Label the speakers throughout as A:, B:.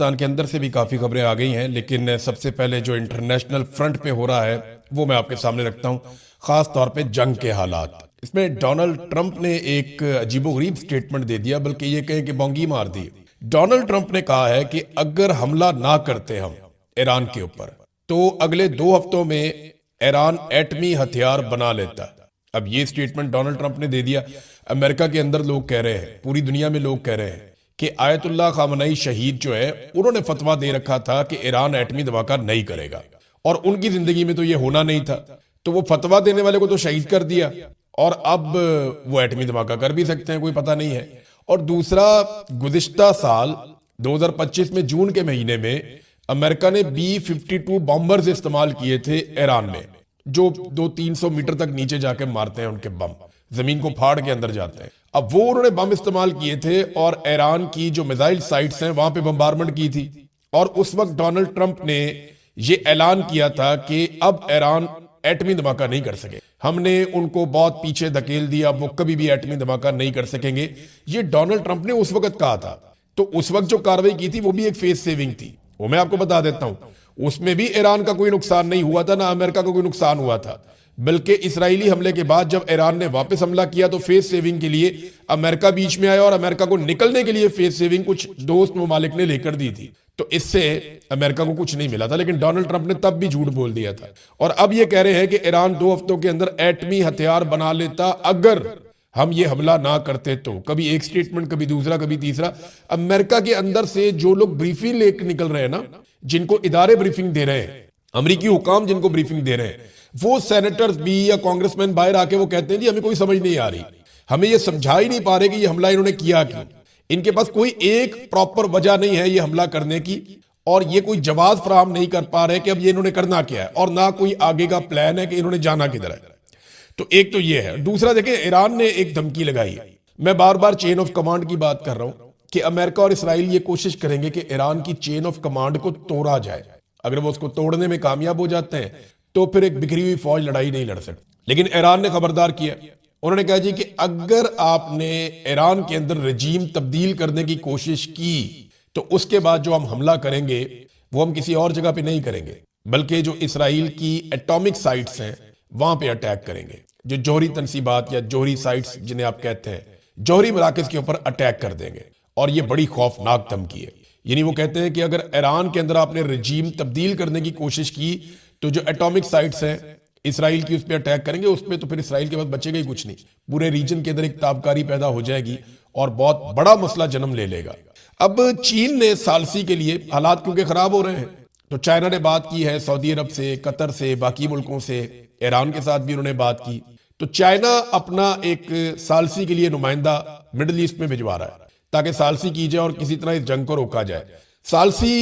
A: पाकिस्तान के अंदर से भी काफ़ी खबरें आ गई हैं, लेकिन सबसे पहले जो इंटरनेशनल फ्रंट पे हो रहा है वो मैं आपके सामने रखता हूं, खास तौर पे जंग के हालात। इसमें डोनाल्ड ट्रंप ने एक अजीबोगरीब स्टेटमेंट दे दिया, बल्कि ये कहें कि बोंगी मार दी। डोनाल्ड ट्रंप ने कहा है कि अगर हमला ना करते हम ईरान के ऊपर तो अगले 2 हफ्तों में ईरान एटमी हथियार बना लेता। अब ये स्टेटमेंट डोनाल्ड ट्रंप ने दे दिया। अमेरिका के अंदर लोग कह रहे हैं, पूरी दुनिया में लोग कह रहे हैं कि आयतुल्लाह खामनई शहीद जो है उन्होंने फतवा दे रखा था कि ईरान एटमी धमाका नहीं करेगा, और उनकी जिंदगी में तो ये होना नहीं था, तो वो फतवा देने वाले को तो शहीद कर दिया, और अब वो एटमी धमाका कर भी सकते हैं, कोई पता नहीं है। और दूसरा, गुज़िश्ता साल 2025 में जून के महीने में अमेरिका ने B-52 बॉम्बर्स इस्तेमाल किए थे ईरान में, जो 200-300 मीटर तक नीचे जाके मारते हैं उनके बम, जमीन को फाड़ के अंदर जाते हैं। अब वो उन्होंने बम इस्तेमाल किए थे और ईरान की जो मिसाइल साइट्स हैं वहां पे बम्बारमेंट की थी। और उस वक्त डोनाल्ड ट्रंप ने ये ऐलान किया था कि अब ईरान एटमी धमाका नहीं कर सके, हमने उनको बहुत पीछे धकेल दिया, अब वो कभी भी एटमी धमाका नहीं कर सकेंगे। ये डोनाल्ड ट्रंप ने उस वक्त कहा था। तो उस वक्त जो कार्रवाई की थी वो भी एक फेस सेविंग थी, वो मैं आपको बता देता हूं। उसमें भी ईरान का कोई नुकसान नहीं हुआ था, ना अमेरिका का कोई नुकसान हुआ था, बल्कि इसराइली हमले के बाद जब ईरान ने वापस हमला किया तो फेस सेविंग के लिए अमेरिका बीच में आया, और अमेरिका को निकलने के लिए फेस सेविंग कुछ दोस्त ममालिक ने लेकर दी थी, तो इससे अमेरिका को कुछ नहीं मिला था। लेकिन डोनाल्ड ट्रंप ने तब भी झूठ बोल दिया था, और अब ये कह रहे हैं कि ईरान 2 हफ्तों के अंदर एटमी हथियार बना लेता अगर हम ये हमला ना करते तो। कभी एक स्टेटमेंट, कभी दूसरा, कभी तीसरा। अमेरिका के अंदर से जो लोग ब्रीफिंग लेकर निकल रहे हैं ना, जिनको इदारे ब्रीफिंग दे रहे हैं, अमरीकी हुकाम जिनको ब्रीफिंग दे रहे हैं, वो सेनेटर्स भी या कांग्रेसमैन बाहर आके वो कहते हैं जी हमें कोई समझ नहीं आ रही, हमें ये समझा ही नहीं पा रहे कि ये हमला इन्होंने किया क्यों। इनके पास कोई एक प्रॉपर वजह नहीं है ये हमला करने की, और ये कोई जवाब फराहम नहीं कर पा रहे कि अब ये इन्होंने करना क्या है, और ना कोई आगे का प्लान है कि इन्होंने जाना किधर है। तो एक तो ये है। दूसरा देखिए, ईरान ने एक धमकी लगाई। मैं बार बार चेन ऑफ कमांड की बात कर रहा हूं कि अमेरिका और इसराइल ये कोशिश करेंगे कि ईरान की चेन ऑफ कमांड को तोड़ा जाए। अगर वो उसको तोड़ने में कामयाब हो जाते हैं तो फिर एक बिखरी हुई फौज लड़ाई नहीं लड़ सकती। लेकिन ईरान ने खबरदार किया, उन्होंने कहा जी कि अगर आपने ईरान के अंदर रजीम तब्दील करने की कोशिश की तो उसके बाद जो हम हमला करेंगे वो हम किसी और जगह पे नहीं करेंगे, बल्कि जो इसराइल की एटॉमिक साइट्स हैं वहां पे अटैक करेंगे। जो जौहरी तनसीबात या जौहरी साइट्स जिन्हें आप कहते हैं, जौहरी मराकज के ऊपर अटैक कर देंगे। और ये बड़ी खौफनाक धमकी है। यानी वो कहते हैं कि अगर ईरान के अंदर आपने रजीम तब्दील करने की कोशिश की तो जो एटॉमिक साइट्स हैं इसराइल की, उस पर अटैक करेंगे, उसमें तो फिर इसराइल के पास बचेगा ही कुछ नहीं। पूरे रीजन के अंदर एक ताबकारी पैदा हो जाएगी और बहुत बड़ा मसला जन्म ले लेगा। अब चीन ने सालसी के लिए, हालात क्योंकि खराब हो रहे हैं, तो चाइना ने बात की है सऊदी अरब से, कतर से, बाकी मुल्कों से, ईरान के साथ भी उन्होंने बात की। तो चाइना अपना एक सालसी के लिए नुमाइंदा मिडिल ईस्ट में भिजवा रहा है ताकि सालसी की जाए और किसी तरह इस जंग को रोका जाए। सालसी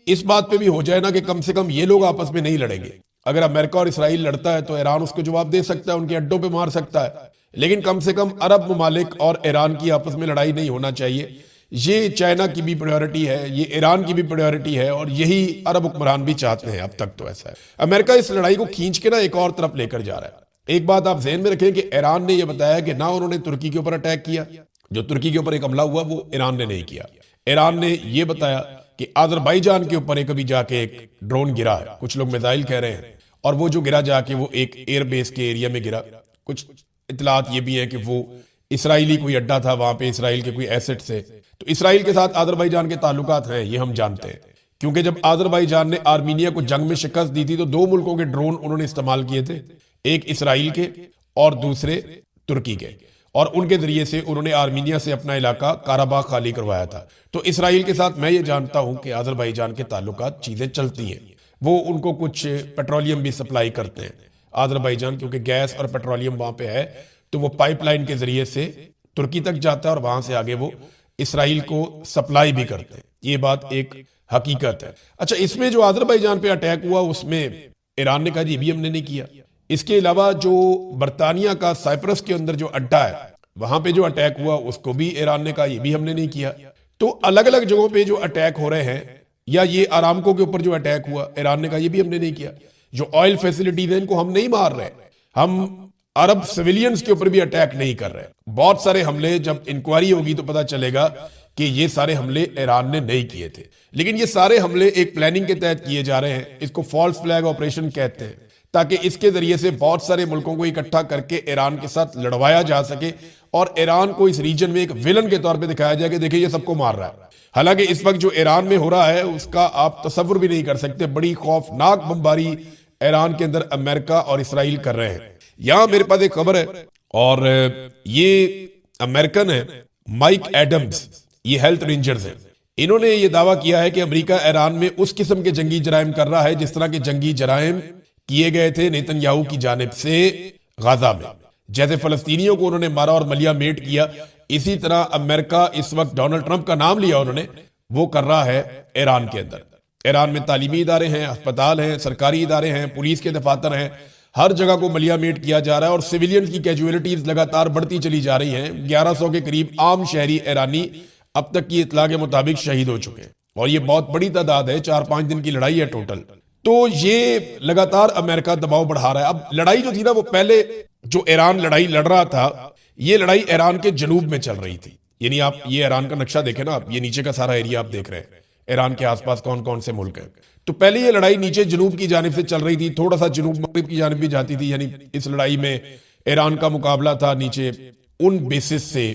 A: इस बात पे भी हो जाए ना कि कम से कम ये लोग आपस में नहीं लड़ेंगे। अगर अमेरिका और इसराइल लड़ता है तो ईरान उसको जवाब दे सकता है, उनके अड्डों पे मार सकता है, लेकिन कम से कम अरब ममालिक और ईरान की आपस में लड़ाई नहीं होना चाहिए। ये चाइना की भी प्रायोरिटी है, ये ईरान की भी प्रायोरिटी है, और यही अरब हुक्मरान भी चाहते हैं। अब तक तो ऐसा है। अमेरिका इस लड़ाई को खींच के ना एक और तरफ लेकर जा रहा है। एक बात आप ज़हन में रखें कि ईरान ने यह बताया कि ना उन्होंने तुर्की के ऊपर अटैक किया, जो तुर्की के ऊपर एक हमला हुआ वो ईरान ने नहीं किया। ईरान ने यह बताया कि अजरबैजान के ऊपर एक अभी जाके एक ड्रोन गिरा है, कुछ लोग मिसाइल कह रहे हैं, और वो जो गिरा जाके वो एक एयरबेस के एरिया में गिरा। कुछ इतलात ये भी है कि वो इसराइली कोई अड्डा था, वहां पे इसराइल के कोई एसेट से। तो इसराइल के साथ अजरबैजान के ताल्लुकात हैं, ये हम जानते हैं, क्योंकि जब अजरबैजान ने आर्मीनिया को जंग में शिकस्त दी थी तो 2 मुल्कों के ड्रोन उन्होंने इस्तेमाल किए थे, एक इसराइल के और दूसरे तुर्की के, और उनके जरिए से उन्होंने आर्मीनिया से अपना इलाका काराबाग खाली करवाया था। तो इसराइल के साथ मैं ये जानता हूं कि अजरबैजान के ताल्लुकात चीजें चलती हैं। वो उनको कुछ पेट्रोलियम भी सप्लाई करते हैं अजरबैजान, क्योंकि गैस और पेट्रोलियम वहां पे है, तो वो पाइपलाइन के जरिए से तुर्की तक जाता है और वहां से आगे वो इसराइल को सप्लाई भी करते हैं। ये बात एक हकीकत है। अच्छा, इसमें जो अजरबैजान पे अटैक हुआ उसमें ईरान ने कहा जी भी हमने नहीं किया। इसके अलावा जो बरतानिया का साइप्रस के अंदर जो अड्डा है वहां पे जो अटैक हुआ उसको भी ईरान ने कहा ये भी हमने नहीं किया। तो अलग अलग जगहों पे जो अटैक हो रहे हैं, या ये आरामको के ऊपर जो अटैक हुआ, ईरान ने कहा ये भी हमने नहीं किया। जो ऑयल फैसिलिटीज है इनको हम नहीं मार रहे, हम अरब सिविलियंस के ऊपर भी अटैक नहीं कर रहे। बहुत सारे हमले, जब इंक्वायरी होगी तो पता चलेगा कि ये सारे हमले ईरान ने नहीं किए थे, लेकिन ये सारे हमले एक प्लानिंग के तहत किए जा रहे हैं। इसको फॉल्स फ्लैग ऑपरेशन कहते हैं, ताकि इसके जरिए से बहुत सारे मुल्कों को इकट्ठा करके ईरान के साथ लड़वाया जा सके और ईरान को इस रीजन में एक विलन के तौर पे दिखाया जाए कि देखिए ये सबको मार रहा है। हालांकि इस वक्त जो ईरान में हो रहा है उसका आप तसव्वुर भी नहीं कर सकते। बड़ी खौफनाक बमबारी ईरान के अंदर अमेरिका और इसराइल कर रहे हैं। यहां मेरे पास एक खबर है और ये अमेरिकन है माइक एडम्स, ये हेल्थ रेंजर्स हैं। इन्होंने ये दावा किया है कि अमेरिका ईरान में उस किस्म के जंगी जराइम कर रहा है जिस तरह के जंगी जराइम किए गए थे नेतन्याहू की जानिब से गाजा में। जैसे फलस्तीनियों को उन्होंने मारा और मलिया मेट किया, इसी तरह अमेरिका इस वक्त डोनाल्ड ट्रंप का नाम लिया उन्होंने, वो कर रहा है ईरान के अंदर। ईरान में तालीमी इदारे हैं, अस्पताल हैं, सरकारी इदारे हैं, पुलिस के दफातर हैं, हर जगह को मलिया मेट किया जा रहा है और सिविलियंस की कैजुअलिटीज लगातार बढ़ती चली जा रही हैं। 1100 के करीब आम शहरी ईरानी अब तक की इतला के मुताबिक शहीद हो चुके हैं और ये बहुत बड़ी तादाद है। 4-5 दिन की लड़ाई है टोटल। तो ये लगातार अमेरिका दबाव बढ़ा रहा है। अब लड़ाई जो थी ना, वो पहले जो ईरान लड़ाई लड़ रहा था, ये लड़ाई ईरान के जनूब में चल रही थी। यानी आप ये ईरान का नक्शा देखें ना, आप ये नीचे का सारा एरिया आप देख रहे हैं, ईरान के आसपास कौन कौन से मुल्क हैं। तो पहले ये लड़ाई नीचे जनूब की जानिब से चल रही थी, थोड़ा सा जनूब मगरिब की जानिब भी जाती थी। यानी इस लड़ाई में ईरान का मुकाबला था नीचे उन बेसिस से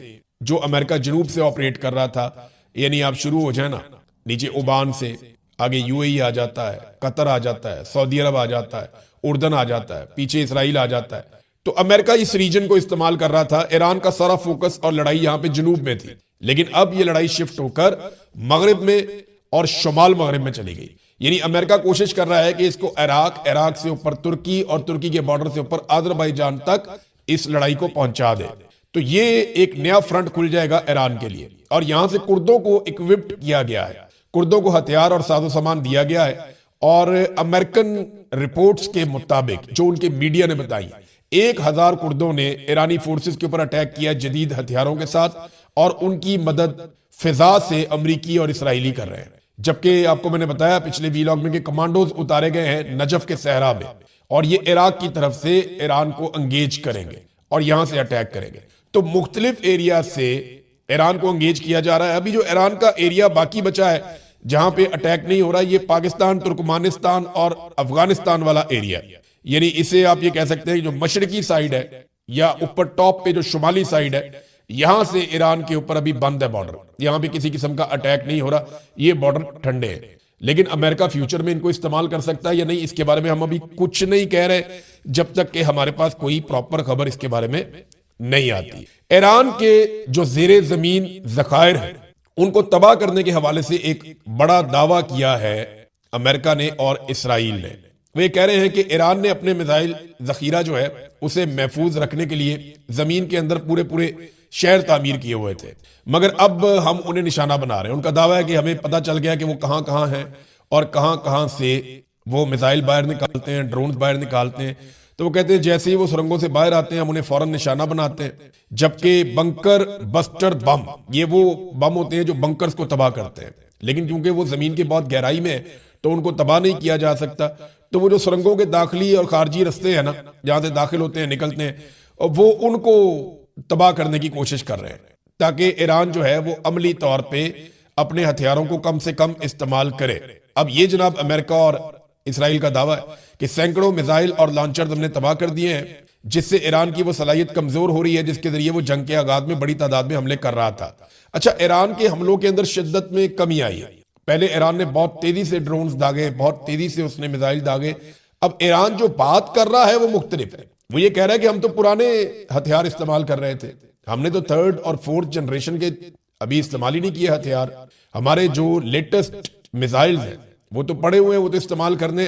A: जो अमेरिका जनूब से ऑपरेट कर रहा था। यानी आप शुरू हो जाए ना नीचे ओमान से, आगे यूएई आ जाता है, कतर आ जाता है, सऊदी अरब आ जाता है, उर्दन आ जाता है, पीछे इसराइल आ जाता है। तो अमेरिका इस रीजन को इस्तेमाल कर रहा था। ईरान का सारा फोकस और लड़ाई यहां पे जनूब में थी, लेकिन अब ये लड़ाई शिफ्ट होकर मगरिब में और शुमाल मगरिब में चली गई। यानी अमेरिका कोशिश कर रहा है कि इसको इराक, इराक से ऊपर तुर्की और तुर्की के बॉर्डर से ऊपर अजरबैजान तक इस लड़ाई को पहुंचा दे। तो ये एक नया फ्रंट खुल जाएगा ईरान के लिए। और यहां से कुर्दों को इक्विप्ड किया गया है, कुर्दों को हथियार और साजो सामान दिया गया है। और अमेरिकन रिपोर्ट्स के मुताबिक जो उनके मीडिया ने बताई, 1000 कुर्दों ने ईरानी फोर्सेस के ऊपर अटैक किया जदीद हथियारों के साथ, और उनकी मदद फिजा से अमरीकी और इसराइली कर रहे हैं। जबकि आपको मैंने बताया पिछले वीलॉग में कि कमांडोज उतारे गए हैं नजफ के सहरा में, और ये इराक की तरफ से ईरान को एंगेज करेंगे और यहां से अटैक करेंगे। तो मुख्तलिफ एरिया से ईरान को एंगेज किया जा रहा है। अभी जो ईरान का एरिया बाकी बचा है जहां पे अटैक नहीं हो रहा, ये पाकिस्तान, तुर्कमानिस्तान और अफगानिस्तान वाला एरिया। यानी इसे आप ये कह सकते हैं जो मशरकी साइड है या ऊपर टॉप पे जो शुमाली साइड है, यहां से ईरान के ऊपर अभी बंद है बॉर्डर, यहां भी किसी किस्म का अटैक नहीं हो रहा, ये बॉर्डर ठंडे हैं। लेकिन अमेरिका फ्यूचर में इनको इस्तेमाल कर सकता है या नहीं, इसके बारे में हम अभी कुछ नहीं कह रहे जब तक कि हमारे पास कोई प्रॉपर खबर इसके बारे में नहीं आती। ईरान के जो जेरे जमीन जखायर हैं उनको तबाह करने के हवाले से एक बड़ा दावा किया है अमेरिका ने और इसराइल ने। वे कह रहे हैं कि ईरान ने अपने मिसाइल जखीरा जो है उसे महफूज रखने के लिए जमीन के अंदर पूरे पूरे शहर तामीर किए हुए थे, मगर अब हम उन्हें निशाना बना रहे हैं। उनका दावा है कि हमें पता चल गया कि वो कहां कहां हैं और कहां कहां से वो मिसाइल बाहर निकालते हैं, ड्रोन बाहर निकालते हैं। तो वो कहते हैं जैसे ही वो सुरंगों से बाहर आते हैं हम उन्हें फौरन निशाना बनाते हैं। जबकि बंकर बस्टर बम, ये वो बम होते हैं जो बंकर्स को तबाह करते हैं, लेकिन क्योंकि वो जमीन के बहुत गहराई में है तो उनको तबाह नहीं किया जा सकता। तो वो जो सुरंगों के दाखिली और खारजी रास्ते हैं ना, जहां से दाखिल होते हैं निकलते हैं, वो उनको तबाह करने की कोशिश कर रहे हैं, ताकि ईरान जो है वो अमली तौर पे अपने हथियारों को कम से कम इस्तेमाल करे। अब ये जनाब अमेरिका और इसराइल का दावा है कि सैकड़ों मिसाइल और लॉन्चर हमने तबाह कर दिए हैं, जिससे ईरान की वो सलाहियत कमजोर हो रही है जिसके जरिए वो जंग के आगाज में बड़ी तादाद में हमले कर रहा था। अच्छा, ईरान के हमलों के अंदर शिद्दत में कमी आई है। पहले ईरान ने बहुत तेजी से ड्रोन्स दागे, बहुत तेजी से उसने मिसाइल दागे। अब ईरान जो बात कर रहा है वो मुख्तलिफ है। वो ये कह रहा है कि हम तो पुराने हथियार इस्तेमाल कर रहे थे, हमने तो 3rd और 4th जनरेशन के अभी इस्तेमाल ही नहीं किए हथियार। हमारे जो लेटेस्ट मिसाइल्स हैं वो तो पड़े हुए हैं, वो तो इस्तेमाल करने।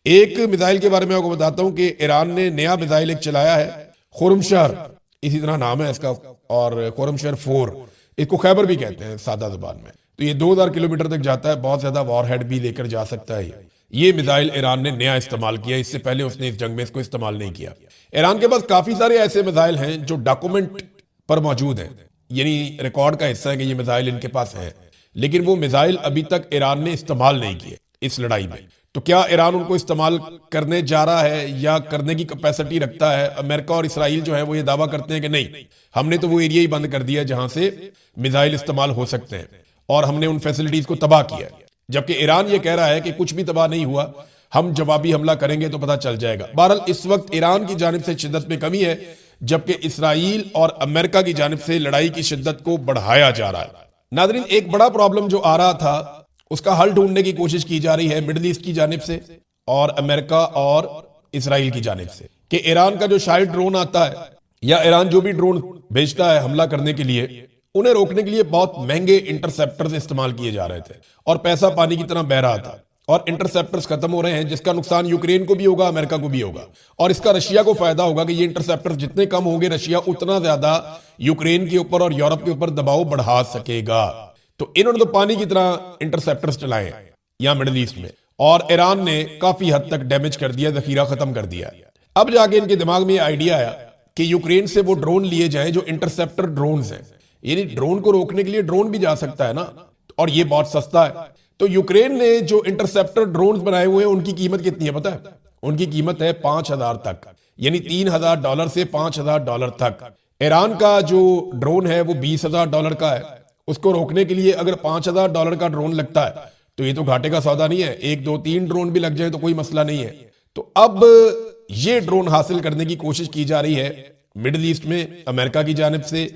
A: एक मिसाइल के बारे में आपको बताता हूं कि ईरान ने नया मिसाइल एक चलाया है, खुरमशहर इसी तरह नाम है इसका, और खुरमशहर 4, इसको खैबर भी कहते हैं सादा जुबान में। तो ये 2000 किलोमीटर तक जाता है, बहुत ज्यादा वॉरहेड भी लेकर जा सकता है। ये मिसाइल ईरान ने नया इस्तेमाल किया, इससे पहले उसने इस जंग में इसको इस्तेमाल नहीं किया। ईरान के पास काफी सारे ऐसे मिसाइल हैं जो डॉक्यूमेंट पर मौजूद हैं, यानी रिकॉर्ड का हिस्सा है कि ये मिसाइल इनके पास है, लेकिन वो मिसाइल अभी तक ईरान ने इस्तेमाल नहीं किए इस लड़ाई में। तो क्या ईरान उनको इस्तेमाल करने जा रहा है या करने की कैपेसिटी रखता है? अमेरिका और इसराइल जो है वो ये दावा करते हैं कि नहीं, हमने तो वो एरिया ही बंद कर दिया जहां से मिसाइल इस्तेमाल हो सकते हैं और हमने उन फैसिलिटीज को तबाह किया। जबकि ईरान ये कह रहा है कि कुछ भी तबाह नहीं हुआ, हम जवाबी हमला करेंगे तो पता चल जाएगा। बहरहाल इस वक्त ईरान की जानिब से शिद्दत में कमी है, जबकि इसराइल और अमेरिका की जानिब से लड़ाई की शिद्दत को बढ़ाया जा रहा है। नादरीन, एक बड़ा प्रॉब्लम जो आ रहा था उसका हल ढूंढने की कोशिश की जा रही है मिडिल ईस्ट की जानिब से और अमेरिका और इसराइल की जानिब से, कि ईरान का जो शायद ड्रोन आता है या ईरान जो भी ड्रोन भेजता है हमला करने के लिए, उन्हें रोकने के लिए बहुत महंगे इंटरसेप्टर्स इस्तेमाल किए जा रहे थे और पैसा पानी की तरह बह रहा था और इंटरसेप्टर्स खत्म हो रहे हैं, जिसका नुकसान यूक्रेन को भी होगा, अमेरिका को भी होगा और इसका रशिया को फायदा होगा कि ये इंटरसेप्टर्स जितने कम होंगे रशिया उतना ज्यादा यूक्रेन के ऊपर और यूरोप के ऊपर दबाव बढ़ा सकेगा। तो इन्होंने तो पानी की तरह इंटरसेप्टर्स चलाए यहां मिडिल ईस्ट में और ईरान ने काफी हद तक डैमेज कर दिया, जखीरा खत्म कर दिया। अब जाके इनके दिमाग में आइडिया आया कि यूक्रेन से वो ड्रोन लिए जाए जो इंटरसेप्टर ड्रोन है, यानी ड्रोन को रोकने के लिए ड्रोन भी जा सकता है ना, और ये बहुत सस्ता है। तो यूक्रेन ने जो इंटरसेप्टर ड्रोन बनाए हुए हैं उनकी कीमत कितनी है पता है? उनकी कीमत है 5,000 तक, यानी $3,000 से $5,000 तक। ईरान का जो ड्रोन है वो $20,000 का है। उसको रोकने के लिए अगर $5,000 का ड्रोन लगता है तो ये तो घाटे का सौदा नहीं है, 1 2 3 ड्रोन भी लग जाए तो कोई मसला नहीं है। तो अब ये ड्रोन हासिल करने की कोशिश की जा रही है मिडिल ईस्ट में अमेरिका की जानिब से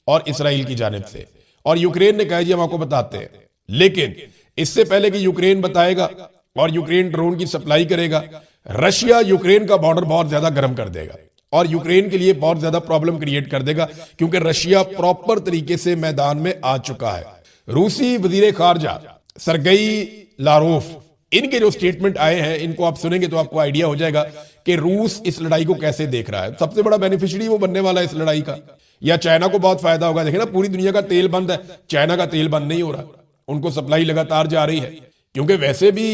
A: और इसराइल की जानिब से, और यूक्रेन ने कहा जी हम आपको बताते हैं। लेकिन इससे पहले कि यूक्रेन बताएगा और यूक्रेन ड्रोन की सप्लाई करेगा, रशिया यूक्रेन का बॉर्डर बहुत ज्यादा गर्म कर देगा और यूक्रेन के लिए बहुत ज्यादा प्रॉब्लम क्रिएट कर देगा, क्योंकि रशिया प्रॉपर तरीके से मैदान में आ चुका है। रूसी वजीर खारजा सरगई लारोफ, इनके जो स्टेटमेंट आए हैं इनको आप सुनेंगे तो आपको आइडिया हो जाएगा कि रूस इस लड़ाई को कैसे देख रहा है। सबसे बड़ा बेनिफिशियरी वो बनने वाला है इस लड़ाई का, या चाइना को बहुत फायदा होगा। देखें ना, पूरी दुनिया का तेल बंद है, चाइना का तेल बंद नहीं हो रहा, उनको सप्लाई लगातार जा रही है, क्योंकि वैसे भी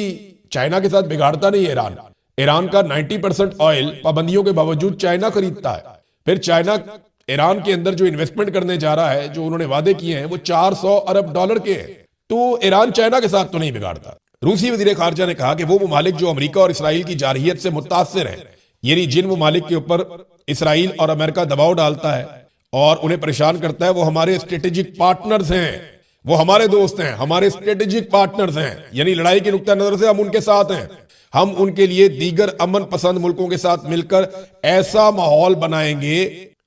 A: चाइना के साथ बिगाड़ता नहीं है ईरान। ईरान का 90% ऑयल पाबंदियों के बावजूद चाइना खरीदता है। फिर चाइना ईरान के अंदर जो इन्वेस्टमेंट करने जा रहा है, जो उन्होंने वादे किए हैं वो $400 अरब के हैं। तो ईरान चाइना के साथ तो नहीं बिगाड़ता। रूसी वजीर खारजा ने कहा कि वो ममालिक जो अमेरिका और इसराइल की जारहियत से मुतासिर है, यानी जिन ममालिक के ऊपर इसराइल और अमेरिका दबाव डालता है और उन्हें परेशान करता है, वो हमारे स्ट्रेटेजिक पार्टनर्स हैं, वो हमारे दोस्त हैं, हमारे स्ट्रेटेजिक पार्टनर्स हैं, यानी लड़ाई के नुक्ता नजर से हम उनके साथ हैं। हम उनके लिए दीगर अमन पसंद मुल्कों के साथ मिलकर ऐसा माहौल बनाएंगे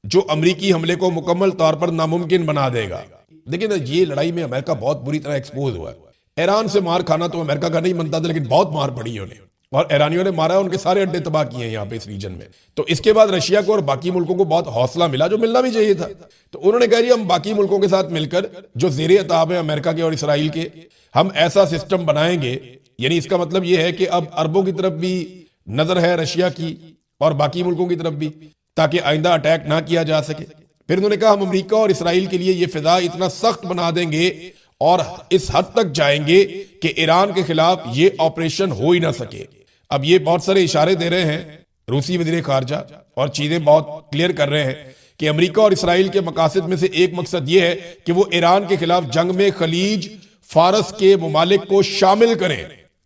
A: जो अमेरिकी हमले को मुकम्मल तौर पर नामुमकिन बना देगा। देखिए ना, ये लड़ाई में अमेरिका बहुत बुरी तरह एक्सपोज हुआ है। ईरान से मार खाना तो अमेरिका का नहीं बनता था, लेकिन बहुत मार पड़ी उन्हें और ईरानियों ने मारा, उनके सारे अड्डे तबाह किए हैं यहाँ पे इस रीजन में। तो इसके बाद रशिया को और बाकी मुल्कों को बहुत हौसला मिला, जो मिलना भी चाहिए था। तो उन्होंने कहा जी हम बाकी मुल्कों के साथ मिलकर जो ज़ेरे अताब है अमेरिका के और इसराइल के, हम ऐसा सिस्टम बनाएंगे, यानी इसका मतलब यह है कि अब अरबों की तरफ भी नजर है रशिया की और बाकी मुल्कों की तरफ भी, ताकि आइंदा अटैक ना किया जा सके। फिर उन्होंने कहा हम अमेरिका और इसराइल के लिए ये फिजा इतना सख्त बना देंगे और इस हद तक जाएंगे कि ईरान के खिलाफ ये ऑपरेशन हो ही ना सके। अब ये बहुत सारे इशारे दे रहे हैं रूसी वजीर खारजा और चीजें बहुत क्लियर कर रहे हैं कि अमेरिका और इसराइल के मकासद में से एक मकसद ये है कि वो ईरान के खिलाफ जंग में खलीज फारस के ममालिक को शामिल करें।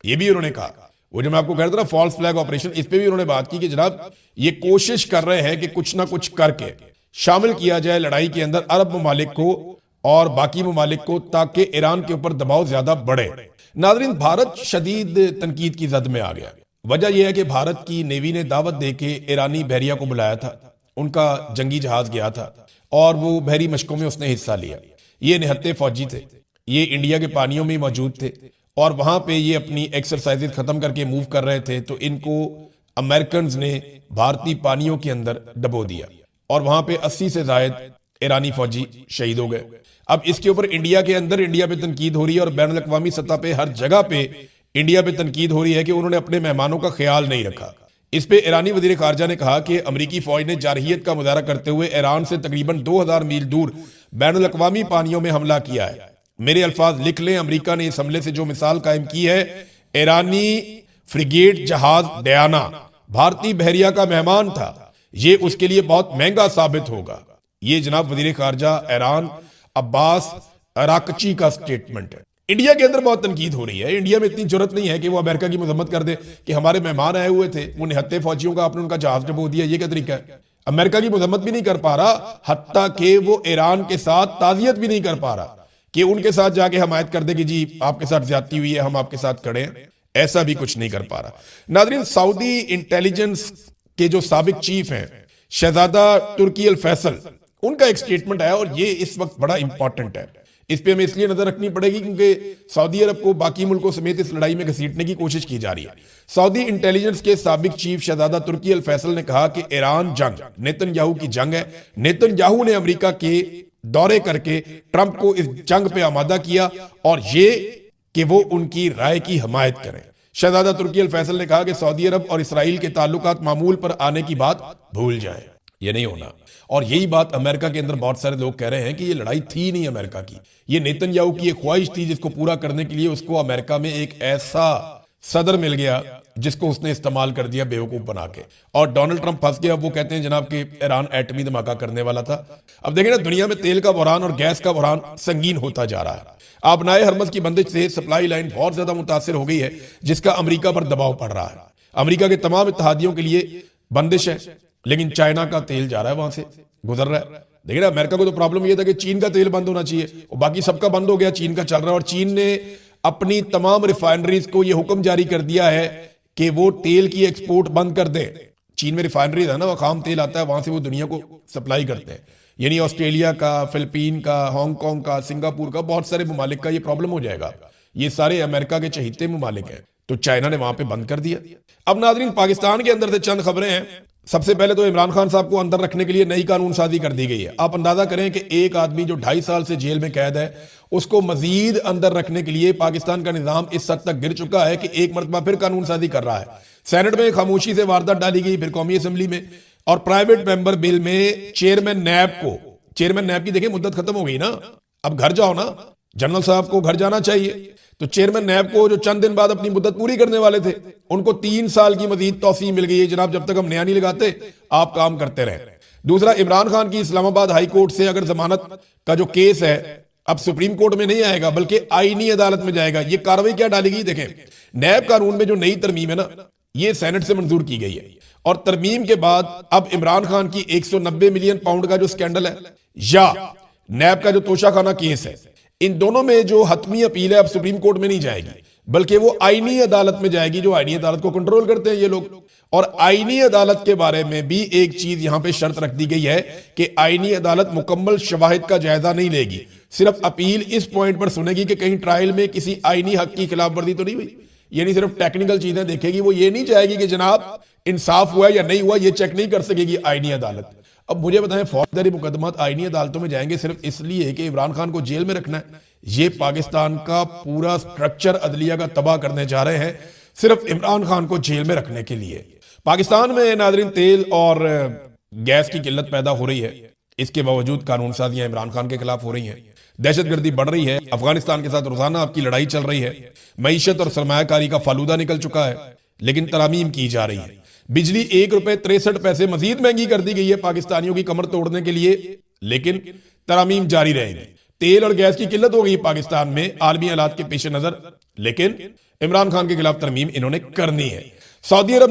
A: ये भी उन्होंने कहा। वो जो मैं आपको कह रहा था ना फॉल्स फ्लैग ऑपरेशन, इस पे भी उन्होंने बात की कि जनाब ये कोशिश कर रहे हैं कि कुछ ना कुछ करके शामिल किया जाए लड़ाई के अंदर अरब ममालिक को और बाकी ममालिक को, ताकि ईरान के ऊपर दबाव ज्यादा बढ़े। नाज़रीन, भारत शदीद तनकीद की जद में आ गया। वजह यह है कि भारत की नेवी ने दावत दे के ईरानी बहरिया को बुलाया था, उनका जंगी जहाज गया था और वो बहरी मशकों में उसने हिस्सा लिया। ये निहत्ते फौजी थे, ये इंडिया के पानियों में मौजूद थे और वहां पे ये अपनी एक्सरसाइजेज खत्म करके मूव कर रहे थे। तो इनको अमेरिकन ने भारतीय पानियों के अंदर डबो दिया और वहां पे 80 से ज्यादा ईरानी फौजी शहीद हो गए। अब इसके ऊपर इंडिया के अंदर इंडिया पे तनकीद हो रही है और बैनुल अक़वामी सतह पे हर जगह पे इंडिया पे तनकीद हो रही है कि उन्होंने अपने मेहमानों का ख्याल नहीं रखा। इस पे ईरानी वजीर खारजा ने कहा कि अमेरिकी फौज ने जारहियत का मुजाहरा करते हुए ईरान से तकरीबन 2000 मील दूर बैनुल अक़वामी पानियों में हमला किया है। मेरे अल्फाज लिख लें, अमेरिका ने इस हमले से जो मिसाल कायम की है, ईरानी फ्रिगेट जहाज डयाना भारतीय बहरिया का मेहमान था, ये उसके लिए बहुत महंगा साबित होगा। ये जनाब वजीर खारजा ईरान अब्बास अराकची का स्टेटमेंट है। इंडिया के अंदर बहुत तनकीद हो रही है। इंडिया में इतनी जरूरत नहीं है कि वो अमेरिका की मजम्मत कर दे कि हमारे मेहमान आए हुए थे, वो निहत्ते फौजियों का आपने उनका जहाज डबो दिया। ये क्या तरीका है? अमेरिका की मजम्मत भी नहीं कर पा रहा, हत्ता कि वो ईरान के साथ ताजियत भी नहीं कर पा रहा कि उनके साथ जाके हमायत कर दे कि जी आपके साथ ज्यादती हुई है, हम आपके साथ खड़े हैं। ऐसा भी कुछ नहीं कर पा रहा। नाज़रीन, सऊदी इंटेलिजेंस के जो साबिक चीफ हैं शहजादा तुर्की अल फैसल, उनका एक स्टेटमेंट आया और ये इस वक्त बड़ा इंपॉर्टेंट है। इस पे हमें इसलिए नजर रखनी पड़ेगी क्योंकि सऊदी अरब को बाकी मुल्कों समेत इस लड़ाई में घसीटने की कोशिश की जा रही है। सऊदी इंटेलिजेंस के साबिक चीफ शहजादा तुर्की अल फैसल ने कहा कि ईरान जंग नेतन्याहू की जंग है। नेतन्याहू ने अमेरिका के दौरे करके ट्रंप को इस जंग पे आमादा किया और ये कि वो उनकी राय की हमायत करें। शहजादा तुर्की अल फैसल ने कहा कि सऊदी अरब और इसराइल के ताल्लुकात मामूल पर आने की बात भूल जाएं, ये नहीं होना। और यही बात अमेरिका के अंदर बहुत सारे लोग कह रहे हैं कि ये लड़ाई थी नहीं अमेरिका की, ये नेतन्याहू की एक ख्वाहिश थी जिसको पूरा करने के लिए उसको अमेरिका में एक ऐसा सदर मिल गया जिसको उसने इस्तेमाल कर दिया बेवकूफ बना के, और डोनाल्ड ट्रंप फंस गया। वो कहते हैं जनाब कि ईरान एटमी धमाका करने वाला था। अब देखें ना, दुनिया में तेल का बहरान और गैस का बहरान संगीन होता जा रहा है। आबनाए हरमज की बंदिश से सप्लाई लाइन बहुत ज्यादा मुतासिर हो गई है, जिसका अमेरिका पर दबाव पड़ रहा है। अमेरिका के तमाम इत्तेहादियों के लिए बंदिश है, लेकिन चाइना का तेल जा रहा है, वहां से गुजर रहा है। देखिए, अमेरिका को तो प्रॉब्लम यह था कि चीन का तेल बंद होना चाहिए और बाकी सबका बंद हो गया, चीन का चल रहा है। और चीन ने अपनी तमाम रिफाइनरीज को यह हुक्म जारी कर दिया है कि वो तेल की एक्सपोर्ट बंद कर दें। चीन में रिफाइनरीज है ना, वो खाम तेल आता है, वहां से वो दुनिया को सप्लाई करते हैं। यानी ऑस्ट्रेलिया का, फिलीपीन का, हांगकांग का, सिंगापुर का, बहुत सारे ममालिक का ये प्रॉब्लम हो जाएगा। ये सारे अमेरिका के चहीते ममालिक हैं, तो चाइना ने वहां पे बंद कर दिया। अब नाज़रीन, पाकिस्तान के अंदर से चंद खबरें हैं। सबसे पहले तो इमरान खान साहब को अंदर रखने के लिए नई कानून साजी कर दी गई है। आप अंदाजा करें कि एक आदमी जो 2.5 साल से जेल में कैद है, उसको मजीद अंदर रखने के लिए पाकिस्तान का निजाम इस हद तक गिर चुका है कि एक मरतबा फिर कानून साजी कर रहा है। सेनेट में खामोशी से वारदात डाली गई, फिर कौमी असम्बली में, और प्राइवेट मेंबर बिल में चेयरमैन नैब की देखिए मुद्दत खत्म हो गई ना, अब घर जाओ ना, जनरल साहब को घर जाना चाहिए। तो चेयरमैन नैब को जो चंद दिन बाद अपनी मुद्दत पूरी करने वाले थे, उनको 3 साल की मजीद तौसीह मिल गई है। जनाब, जब तक हम नया नहीं लगाते आप काम करते रहे। दूसरा, इमरान खान की इस्लामाबाद हाई कोर्ट से अगर जमानत का जो केस है अब सुप्रीम कोर्ट में नहीं आएगा बल्कि आईनी अदालत में जाएगा। ये कार्रवाई क्या डाली गई देखें, नैब कानून में जो नई तरमीम है ना, ये सेनेट से मंजूर की गई है, और तरमीम के बाद अब इमरान खान की 190 मिलियन पाउंड का जो स्कैंडल है या नैब का जो तोशाखाना केस है, इन दोनों में जो हतमी अपील है अब सुप्रीम कोर्ट में नहीं जाएगी बल्कि वो आईनी अदालत में जाएगी, जो आईनी अदालत को कंट्रोल करते हैं ये लोग। और आईनी अदालत के बारे में भी एक चीज यहां पे शर्त रख दी गई है कि आईनी अदालत मुकम्मल शवाहिद का जायजा नहीं लेगी, सिर्फ अपील इस पॉइंट पर सुनेगी कि कहीं ट्रायल में किसी आईनी हक की खिलाफ वर्जी तो नहीं हुई। ये नहीं सिर्फ टेक्निकल चीजें देखेगी, वो ये नहीं चाहेगी कि जनाब इंसाफ हुआ या नहीं हुआ, ये चेक नहीं कर सकेगी आईनी अदालत। अब मुझे बताएं, फौजदारी मुकदमात आईनी अदालतों में जाएंगे सिर्फ इसलिए कि इमरान खान को जेल में रखना है। ये पाकिस्तान का पूरा स्ट्रक्चर अदलिया का तबाह करने जा रहे हैं सिर्फ इमरान खान को जेल में रखने के लिए। पाकिस्तान में नाज़रीन तेल और गैस की किल्लत पैदा हो रही है, इसके बावजूद कानून साजियां इमरान खान के खिलाफ हो रही हैं। दहशतगर्दी बढ़ रही है, अफगानिस्तान के साथ रोजाना आपकी लड़ाई चल रही है, मईशत और सरमायाकारी का फालूदा निकल चुका है, लेकिन तरामीम की जा रही है। बिजली 1 रुपए 63 पैसे मजीद महंगी कर दी गई है पाकिस्तानियों की कमर तोड़ने के लिए, लेकिन तरामीम जारी रहेगी। तेल और गैस की किल्लत हो गई पाकिस्तान में आलमी हालात के पेश नजर, लेकिन इमरान खान के खिलाफ तरमीम इन्होंने करनी है। सऊदी अरब